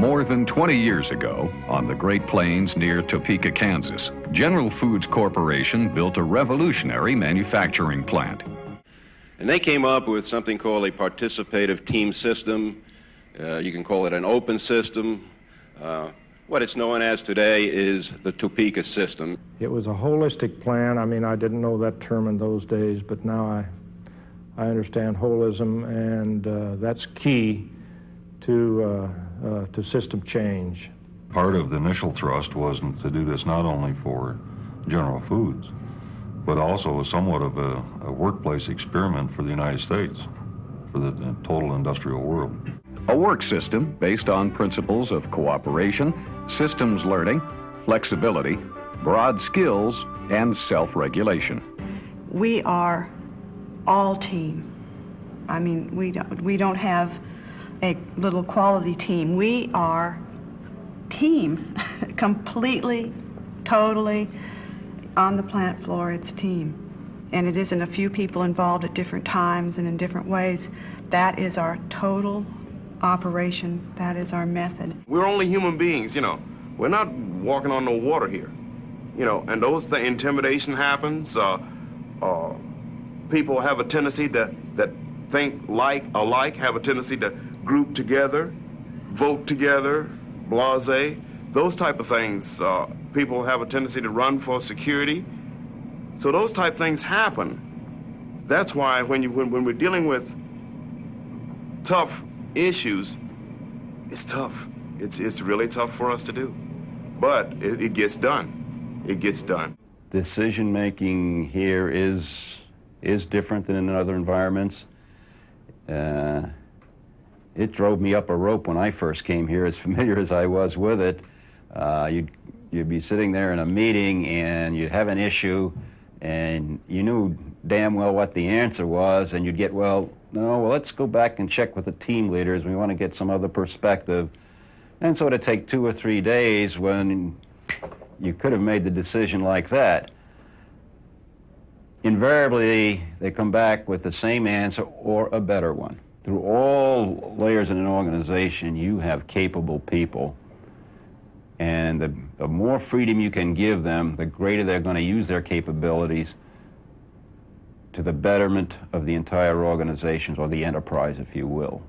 More than 20 years ago, on the Great Plains near Topeka, Kansas, General Foods Corporation built a revolutionary manufacturing plant. And they came up with something called a participative team system. You can call it an open system. What it's known as today is the Topeka system. It was a holistic plan. I mean, I didn't know that term in those days, but now I understand holism, and that's key to system change. Part of the initial thrust was to do this not only for General Foods, but also somewhat of a workplace experiment for the United States, for the total industrial world. A work system based on principles of cooperation, systems learning, flexibility, broad skills, and self-regulation. We are all team. I mean, we don't have a little quality team. We are team, completely, totally on the plant floor. It's team. And it isn't a few people involved at different times and in different ways. That is our total operation. That is our method. We're only human beings, you know. We're not walking on no water here, you know. And the intimidation happens. People have a tendency that think alike, have a tendency to group together, vote together, blasé, those type of things. People have a tendency to run for security. So those type of things happen. That's why when we're dealing with tough issues, it's tough. It's really tough for us to do. But it gets done. It gets done. Decision making here is different than in other environments. It drove me up a rope when I first came here, as familiar as I was with it. You'd be sitting there in a meeting and you'd have an issue and you knew damn well what the answer was, and you'd get, let's go back and check with the team leaders. We want to get some other perspective. And so it'd take 2 or 3 days when you could have made the decision like that. Invariably, they come back with the same answer or a better one. Through all layers in an organization, you have capable people. And the more freedom you can give them, the greater they're going to use their capabilities to the betterment of the entire organization, or the enterprise, if you will.